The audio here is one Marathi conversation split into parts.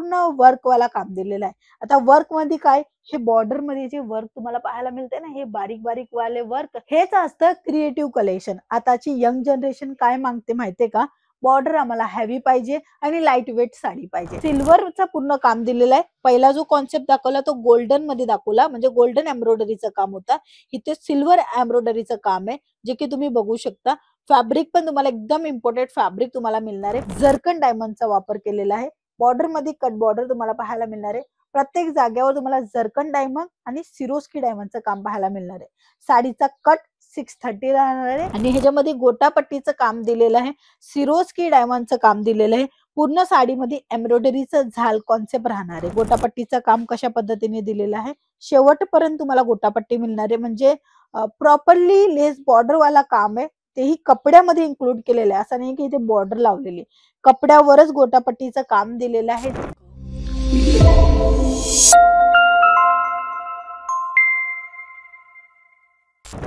पूर्ण वर्क वाला काम दिलेलं आहे. आता वर्क मध्ये काय, हे बॉर्डर मध्ये जे वर्क तुम्हाला पाहायला मिळते ना, हे बारीक बारीक वाले वर्क, हेच असतं क्रिएटिव्ह कलेक्शन. आताची यंग जनरेशन काय मागते माहितीये का, बॉर्डर आम्हाला हेवी पाहिजे आणि लाईट वेट साडी पाहिजे. सिल्वरचं पूर्ण काम दिलेलं आहे. पहिला जो कॉन्सेप्ट दाखवला तो गोल्डन मध्ये दाखवला, म्हणजे गोल्डन एम्ब्रॉयडरीचं काम होता. इथे सिल्वर एम्ब्रॉयडरीचं काम आहे, जे की तुम्ही बघू शकता. फॅब्रिक पण तुम्हाला एकदम इम्पोर्टेंट फॅब्रिक तुम्हाला मिळणार आहे. जर्कन डायमंडचा वापर केलेला आहे. बॉर्डर मध्ये कट बॉर्डर तुम्हाला पाहायला मिळणार आहे. प्रत्येक जागेवर तुम्हाला जर्कन डायमंड आणि सिरोस्की डायमंडचं काम पाहायला मिळणार आहे. साडीचा कट 630 राहणार आहे आणि ह्याच्यामध्ये गोटापट्टीचं काम दिलेलं आहे. सिरोस्की डायमंडचं काम दिलेलं आहे. पूर्ण साडीमध्ये एम्ब्रॉयडरीचं झाल कॉन्सेप्ट राहणार आहे. गोटापट्टीचं काम कशा पद्धतीने दिलेलं आहे, शेवटपर्यंत तुम्हाला गोटापट्टी मिळणार आहे. म्हणजे प्रॉपरली लेस बॉर्डर वाला काम आहे, तेही कपड्यामध्ये इन्क्लूड केलेलं आहे. असं नाही की इथे बॉर्डर लावलेली, कपड्यावरच गोटापट्टीचं काम दिलेलं आहे.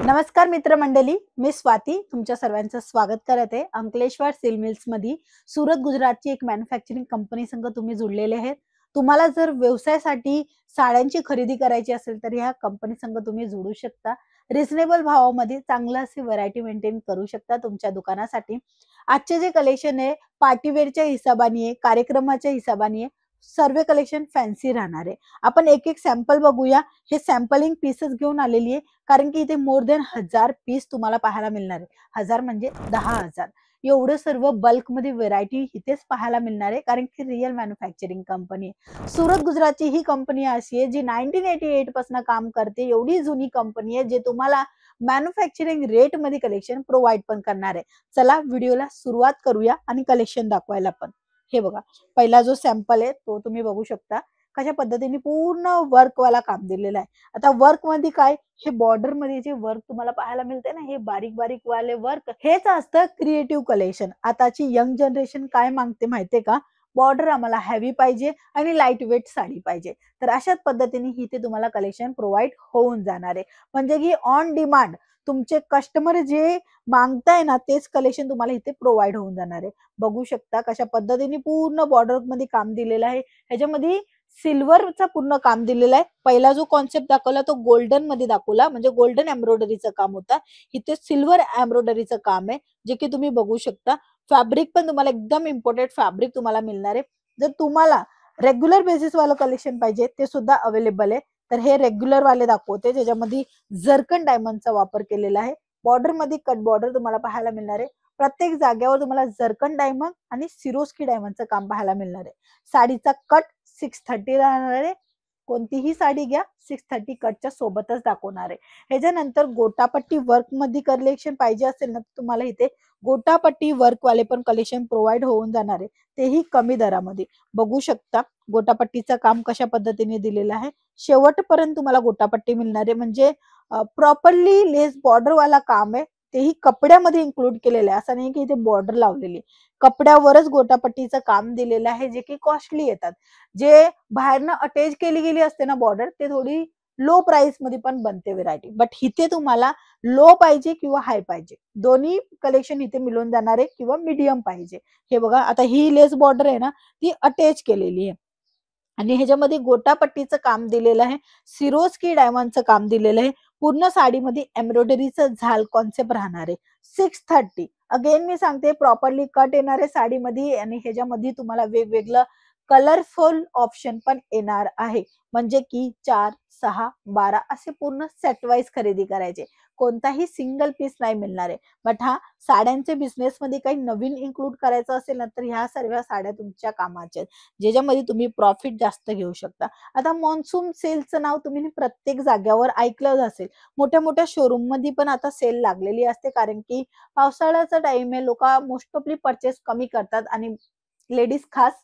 नमस्कार मित्रमंडळी, मी स्वाती तुमच्या सर्वांचं स्वागत करत आहे. अंकलेश्वर सिल्क मिल्स मध्ये सुरत गुजरातची एक मॅन्युफॅक्चरिंग कंपनी संग तुम्ही जुळलेले आहेत. तुम्हाला जर व्यवसायासाठी साड्यांची खरेदी करायची असेल तर ह्या कंपनी संग तुम्ही जोडू शकता. रिझनेबल भावामध्ये चांगलं असे व्हरायटी मेंटेन करू शकता तुमच्या दुकानासाठी. आजचे जे कलेक्शन आहे पार्टीवेअरच्या हिशोबाने आहे, कार्यक्रमाच्या हिशोबाने आहे. सर्व कलेक्शन फॅन्सी राहणार आहे. आपण एक एक सॅम्पल बघूया. हे सॅम्पलिंग पीसेस घेऊन आलेली आहे, कारण की इथे मोर देन 1000 पीस तुम्हाला पाहायला मिळणार आहे. 1000 म्हणजे 10,000 एवढं सर्व बल्क मध्ये व्हरायटी इथेच पाहायला मिळणार आहे, कारण की रिअल मॅन्युफॅक्चरिंग कंपनी आहे. सुरत गुजरातची ही कंपनी अशी आहे जी 1988 पासून काम करते. एवढी जुनी कंपनी आहे जे तुम्हाला मॅन्युफॅक्चरिंग रेट मध्ये कलेक्शन प्रोव्हाइड पण करणार आहे. चला व्हिडिओला सुरुवात करूया आणि कलेक्शन दाखवायला पण. हे बघा, पहिला जो सॅम्पल आहे तो तुम्ही बघू शकता. कशा पद्धतीने पूर्ण वर्क वाला काम दिलेलं आहे. आता वर्क मध्ये काय, हे बॉर्डर मध्ये जे वर्क तुम्हाला पाहायला मिळते ना, हे बारीक बारीक वाले वर्क, हेच असतं क्रिएटिव्ह कलेक्शन. आताची यंग जनरेशन काय मागते माहितीये का, बॉर्डर आम्हाला हेवी पाहिजे आणि लाईट वेट साडी पाहिजे. तर अशाच पद्धतीने इथे तुम्हाला कलेक्शन प्रोव्हाइड होऊन जाणार आहे. म्हणजे की ऑन डिमांड तुमचे कस्टमर जे मागताय ना तेच कलेक्शन तुम्हाला इथे प्रोव्हाइड होऊन जाणार आहे. बघू शकता कशा पद्धतीने पूर्ण बॉर्डर मध्ये काम दिलेलं आहे. ह्याच्यामध्ये सिल्वरचं पूर्ण काम दिलेलं आहे. पहिला जो कॉन्सेप्ट दाखवला तो गोल्डन मध्ये दाखवला, म्हणजे गोल्डन एम्ब्रॉयडरीचं काम होता. इथे सिल्वर एम्ब्रॉयडरीचं काम आहे, जे की तुम्ही बघू शकता. फॅब्रिक पण तुम्हाला एकदम इम्पोर्टेंट फॅब्रिक तुम्हाला मिळणार आहे. जर तुम्हाला रेग्युलर बेसिस वालं कलेक्शन पाहिजे ते सुद्धा अवेलेबल आहे. तर हे रेग्युलर वाले दाखवते, ज्याच्यामध्ये जर्कन डायमंडचा वापर केलेला आहे. बॉर्डर मध्ये कट बॉर्डर तुम्हाला पाहायला मिळणार आहे. प्रत्येक जागेवर तुम्हाला जर्कन डायमंड आणि सिरोस्की डायमंडचं काम पाहायला मिळणार आहे. साडीचा कट 630 राहणार आहे. कोणतीही साडी घ्या 630 कटच्या सोबतच दाखवणार आहे. ह्याच्यानंतर गोटापट्टी वर्क मध्ये कलेक्शन पाहिजे असेल ना, तुम्हाला इथे गोटापट्टी वर्क वाले पण कलेक्शन प्रोव्हाइड होऊन जाणार आहे, तेही कमी दरामध्ये. बघू शकता गोटापट्टीचं काम कशा पद्धतीने दिलेलं आहे. शेवटपर्यंत तुम्हाला गोटापट्टी मिळणार आहे. म्हणजे प्रॉपरली लेस बॉर्डर वाला काम आहे, तेही कपड्यामध्ये इन्क्लूड केलेलं आहे. असं नाही की इथे बॉर्डर लावलेली, कपड्यावरच गोटापट्टीचं काम दिलेलं आहे, जे की कॉस्टली येतात. जे बाहेरनं अटॅच केली गेली असते ना बॉर्डर, ते थोडी लो प्राइस मध्ये पण बनते व्हरायटी. बट इथे तुम्हाला लो पाहिजे किंवा हाय पाहिजे दोन्ही कलेक्शन इथे मिळून जाणार आहे, किंवा मीडियम पाहिजे. हे बघा, आता ही लेस बॉर्डर आहे ना ती अटॅच केलेली आहे आणि ह्याच्यामध्ये गोटापट्टीचं काम दिलेलं आहे. सिरोस्की डायमंडचं काम दिलेलं आहे. पूर्ण साडीमध्ये एम्ब्रॉयडरीचं झाल कॉन्सेप्ट राहणार आहे. 630 अगेन मी सांगते, प्रॉपरली कट येणार आहे साडीमध्ये आणि ह्याच्यामध्ये तुम्हाला वेगवेगळं कलरफुल ऑप्शन पण येणार आहे. म्हणजे की 4, 6, 12 असे पूर्ण सेट वाईज खरेदी करायचे, कोणताही सिंगल पीस नाही मिळणार आहे. बट हा साड्यांचे बिझनेस मध्ये काही नवीन इन्क्लूड करायचं असेल ना, तर ह्या सर्व साड्या तुमच्या कामाच्या आहेत, ज्याच्यामध्ये तुम्ही प्रॉफिट जास्त घेऊ शकता. आता मॉन्सून सेलचं नाव तुम्ही प्रत्येक जागेवर ऐकलं असेल. मोठ्या मोठ्या शोरूम मध्ये पण आता सेल लागलेली असते, कारण की पावसाळ्याचा टाइम आहे. लोक मोस्ट ऑफली परचेस कमी करतात आणि लेडीज खास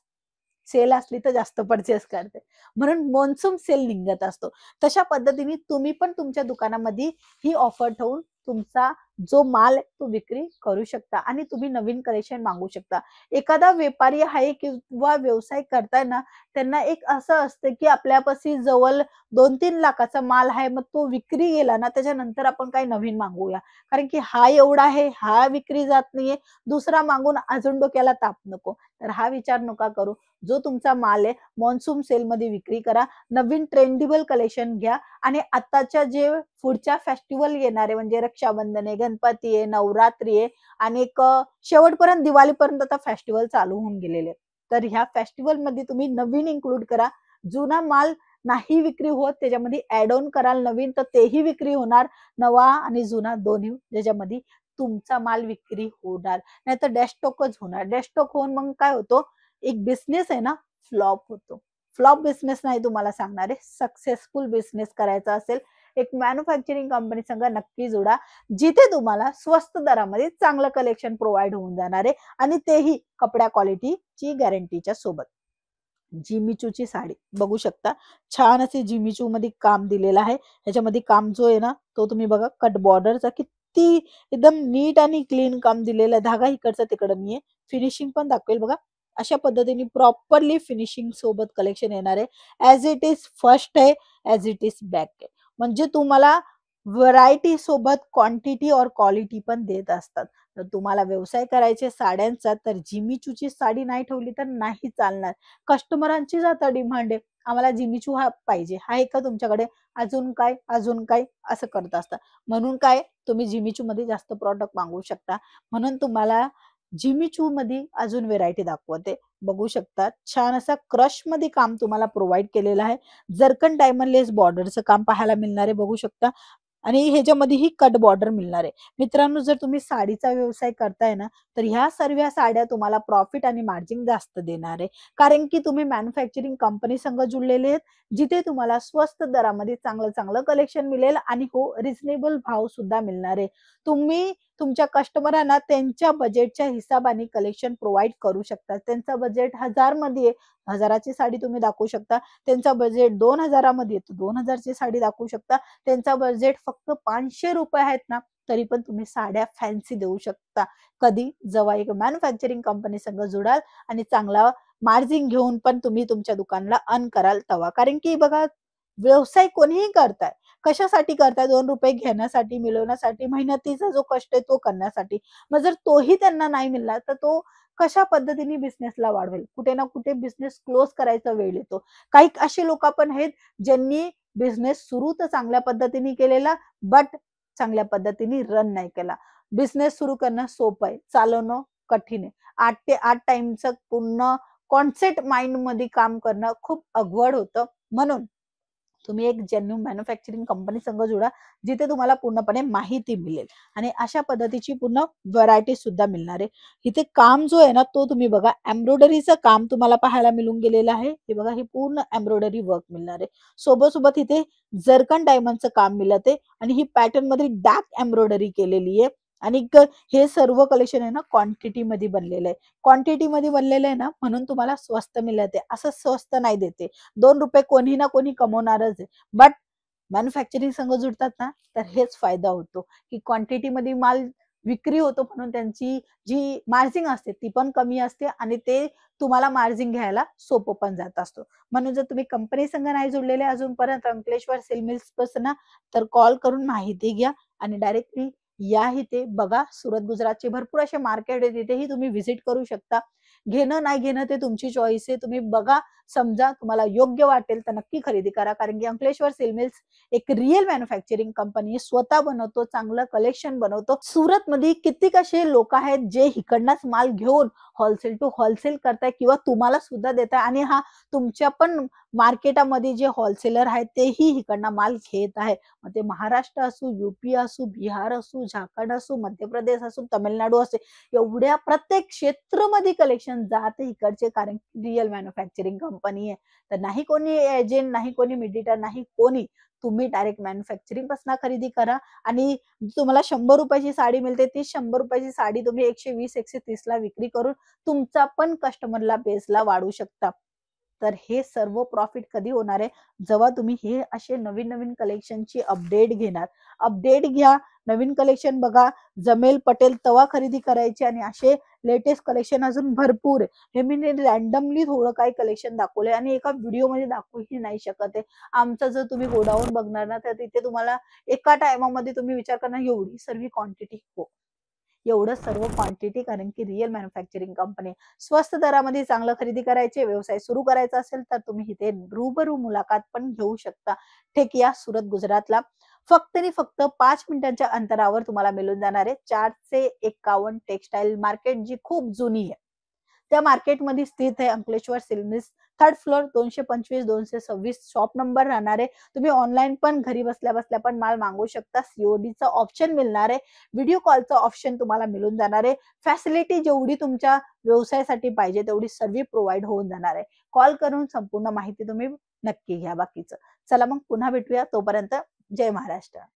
सेल असली तर जास्त परचेस करते, म्हणून मॉन्सून सेल निघत असतो. तशा पद्धतीने तुम्ही पण तुमच्या दुकानामध्ये ही ऑफर ठेवून तुमचा जो माल आहे तो विक्री करू शकता आणि तुम्ही नवीन कलेक्शन मागू शकता. एखादा व्यापारी आहे किंवा व्यवसाय करताय ना, त्यांना एक असं असतं की आपल्यापाशी जवळ 2-3 लाखाचा माल आहे, मग तो विक्री गेला ना, त्याच्यानंतर आपण काही नवीन मागवूया. कारण की हा एवढा आहे, हा विक्री जात नाहीये, दुसरा मागून अजून डोक्याला ताप नको. तर हा विचार नका करू. जो तुमचा माल आहे मॉन्सून सेलमध्ये विक्री करा. नवीन ट्रेंडेबल कलेक्शन घ्या आणि आताच्या जे पुढच्या फेस्टिव्हल येणार आहे म्हणजे रक्षाबंधन आहे, गणपती आहे, नवरात्री आहे आणि एक शेवटपर्यंत दिवाळीपर्यंत आता फेस्टिव्हल चालू होऊन गेलेले आहेत. तर ह्या फेस्टिव्हलमध्ये तुम्ही नवीन इन्क्लूड करा. जुना माल नाही विक्री होत त्याच्यामध्ये ॲड ऑन कराल नवीन तर तेही विक्री होणार. नवा आणि जुना दोन्ही त्याच्यामध्ये तुमचा माल विक्री होणार. नाहीतर डेस्टॉकच होणार. डेस्टॉक होऊन मग काय होतं, एक बिझनेस आहे ना फ्लॉप होतो. फ्लॉप बिझनेस नाही तुम्हाला सांगणार आहे. सक्सेसफुल बिझनेस करायचा असेल, एक मॅन्युफॅक्चरिंग कंपनी संग नक्की जोडा. जिथे तुम्हाला स्वस्त दरामध्ये चांगलं कलेक्शन प्रोव्हाईड होऊन जाणार आहे आणि तेही कपड्या क्वालिटीची गॅरंटीच्या सोबत. जिमीचूची साडी बघू शकता. छान असे जिमीचू मध्ये काम दिलेलं आहे. ह्याच्यामध्ये काम जो आहे ना, तो तुम्ही बघा कट बॉर्डरचा किती एकदम नीट आणि क्लीन काम दिलेलं आहे. धागा इकडचा तिकडं नाहीये. फिनिशिंग पण दाखवेल बघा. अशा पद्धतीने प्रॉपरली फिनिशिंग सोबत कलेक्शन येणार आहे. ॲज इट इज फर्स्ट आहे, ॲज इट इज बॅक आहे. म्हणजे तुम्हाला व्हरायटी सोबत क्वांटिटी और क्वालिटी पण देत असतात. तर तुम्हाला व्यवसाय करायचे साड्यांचा तर जिमीचूची साडी नाही ठेवली तर नाही चालणार. कस्टमरांचीच आता डिमांड आहे. आम्हाला जिमीचू हा पाहिजे. आहे का तुमच्याकडे? अजून काय? अजून काय? असं करत असतात. म्हणून काय तुम्ही जिमीचूमध्ये जास्त प्रॉडक्ट मागवू शकता. म्हणून तुम्हाला जिमीचूमध्ये अजून व्हेरायटी दाखवते. बघू शकता. छान असा क्रशमध्ये काम तुम्हाला प्रोव्हाईड केलेलं आहे. जरकन डायमंड लेस बॉर्डरचं काम पाहायला मिळणार आहे. बघू शकता. आणि ह्याच्यामध्येही कट बॉर्डर मिळणार आहे. मित्रांनो जर तुम्ही साडीचा व्यवसाय करताय ना, तर ह्या सर्व साड्या तुम्हाला प्रॉफिट आणि मार्जिन जास्त देणार आहे. कारण की तुम्ही मॅन्युफॅक्चरिंग कंपनी संग जुळलेले आहेत, जिथे तुम्हाला स्वस्त दरामध्ये चांगलं-चांगलं कलेक्शन मिळेल आणि हो रिझनेबल भाव सुद्धा मिळणार आहे. तुम्ही तुमच्या कस्टमरांना त्यांच्या बजेटच्या हिसाबाने कलेक्शन प्रोव्हाईड करू शकता. त्यांचं बजेट 1000 मध्ये आहे, 1000 ची साडी तुम्ही दाखवू शकता. त्यांचा बजेट 2000 मध्ये आहे, 2000 ची साडी दाखवू शकता. त्यांचा बजेट फक्त ₹500 आहेत ना, तरी पण तुम्ही साड्या फॅन्सी देऊ शकता. कधी? जेव्हा एक मॅन्युफॅक्चरिंग कंपनी संग जुडाल आणि चांगला मार्जिन घेऊन पण तुम्ही तुमच्या दुकानाला अर्न कराल तेव्हा. कारण की बघा व्यवसाय कोणीही करताय. कशासाठी करताय? ₹2 घेण्यासाठी, मिळवण्यासाठी, मेहनतीचा जो कष्ट आहे तो करण्यासाठी. मग जर तोही त्यांना नाही मिळाला, तर तो कशा पद्धतीने बिझनेसला वाढवेल? कुठे ना कुठे बिझनेस क्लोज करायचा वेळ येतो. काही असे लोकं पण आहेत, ज्यांनी बिझनेस सुरू तर चांगल्या पद्धतीने केलेला, बट चांगल्या पद्धतीने रन नाही केला. बिझनेस सुरू करणं सोपं आहे, चालवणं कठीण आहे. 8 ते 8 टाईमचं पूर्ण कॉन्सेप्ट माइंडमध्ये काम करणं खूप अवघड होतं. म्हणून तुम्ही एक जेन्युइन मॅन्युफॅक्चरिंग कंपनी संग जुडा, जिथे तुम्हाला पूर्णपणे माहिती मिळेल आणि अशा पद्धतीची पूर्ण व्हरायटी सुद्धा मिळणार आहे. इथे काम जो आहे ना, तो तुम्ही बघा एम्ब्रॉयडरीचं काम तुम्हाला पाहायला मिळून गेलेलं आहे. हे बघा, हे पूर्ण एम्ब्रॉयडरी वर्क मिळणार आहे. सोबत-सोबत इथे जरकन डायमंडचं काम मिळत आहे आणि ही पॅटर्नमध्ये डार्क एम्ब्रॉयडरी केलेली आहे आणि हे सर्व कलेक्शन आहे ना, क्वांटिटीमध्ये बनलेलं आहे. क्वांटिटीमध्ये बनलेलं आहे ना, म्हणून तुम्हाला स्वस्त मिळत आहे. असं स्वस्त नाही देते. ₹2 कोणी ना कोणी कमवणारच आहे. बट मॅन्युफॅक्चरिंग संग जुडतात ना, तर हेच फायदा होतो, की क्वांटिटीमध्ये माल विक्री होतो म्हणून त्यांची जी मार्जिन असते ती पण कमी असते आणि ते तुम्हाला मार्जिन घ्यायला सोपं पण जात असतो. म्हणून जर तुम्ही कंपनी संग नाही जुडलेले अजूनपर्यंत अंकलेश्वर सिल्क मिल्सपासून ना, तर कॉल करून माहिती घ्या आणि डायरेक्टली या इथे बघा. सुरत, गुजरातचे भरपूर असे मार्केट आहे, तिथेही तुम्ही व्हिजिट करू शकता. घेणं नाही घेणं ते तुमची चॉईस आहे. तुम्ही बघा, समजा, तुम्हाला योग्य वाटेल तर नक्की खरेदी करा. कारण की अंकलेश्वर सिल्क मिल्स एक रिअल मॅन्युफॅक्चरिंग कंपनी स्वतः बनवतो, चांगलं कलेक्शन बनवतो. सुरतमध्ये कित्येक असे लोक आहेत जे इकडनंच माल घेऊन होलसेल टू होलसेल करताय किंवा तुम्हाला सुद्धा देताय आणि हा तुमच्या पण मार्केटामध्ये जे होलसेलर आहेत तेही इकडनं माल घेत आहे. मग ते महाराष्ट्र असू, यूपी असू, बिहार असू, झारखंड असू, मध्य प्रदेश असू, तामिळनाडू असू, एवढ्या प्रत्येक क्षेत्रामध्ये कलेक्शन जाते इकडचे. कारण रिअल मॅन्युफॅक्चरिंग कंपनी आहे. तर नाही कोणी एजंट, नाही कोणी मिडिएटर, नाही कोणी. तुम्ही डायरेक्ट मॅन्युफॅक्चरिंग पासून खरेदी करा आणि तुम्हाला ₹100 ची साडी मिळते, ती ₹100 ची साडी तुम्ही 120-130 ला विक्री करून तुमचा पण कस्टमरला बेसला वाढवू शकता. तर हे सर्व प्रॉफिट कधी होणार आहे, जेव्हा तुम्ही हे असे नवीन नवीन कलेक्शनची अपडेट घेणार. अपडेट घ्या, नवीन कलेक्शन बघा, जमेल पटेल तेव्हा खरेदी करायची. आणि असे लेटेस्ट कलेक्शन अजून भरपूर आहे. हे मी रॅन्डमली थोडं काही कलेक्शन दाखवले आणि एका व्हिडिओमध्ये दाखवूही नाही शकत आहे. आमचं जर तुम्ही गोडाऊन बघणार ना, तर तिथे तुम्हाला एका टायमामध्ये तुम्ही विचार करणार एवढी सर्व क्वांटिटी, हो एवढं सर्व क्वांटिटी, कारण की रिअल मॅन्युफॅक्चरिंग कंपनी. स्वस्त दरामध्ये चांगलं खरेदी करायचे, व्यवसाय सुरू करायचा असेल तर तुम्ही इथे रूबरू मुलाखत पण घेऊ शकता. ठेकिया, सुरत, गुजरातला. फक्त आणि फक्त 5 मिनिटांच्या अंतरावर तुम्हाला मिळून जाणार आहे 451 टेक्सटाईल मार्केट, जी खूप जुनी आहे. त्या मार्केटमध्ये स्थित आहे Ankleshwar silk mills, 3rd floor, 225-226 shop number राहणार आहे. तुम्ही ऑनलाईन पण घरी बसल्या बसल्या पण माल मागवू शकता. सीओडीचा ऑप्शन मिळणार आहे. व्हिडिओ कॉलचा ऑप्शन तुम्हाला मिळून जाणार आहे. फॅसिलिटी जेवढी तुमच्या व्यवसायासाठी पाहिजे तेवढी सर्व प्रोव्हाइड होऊन जाणार आहे. कॉल करून संपूर्ण माहिती तुम्ही नक्की घ्या बाकीचं. चला मग पुन्हा भेटूया. तोपर्यंत जय महाराष्ट्र.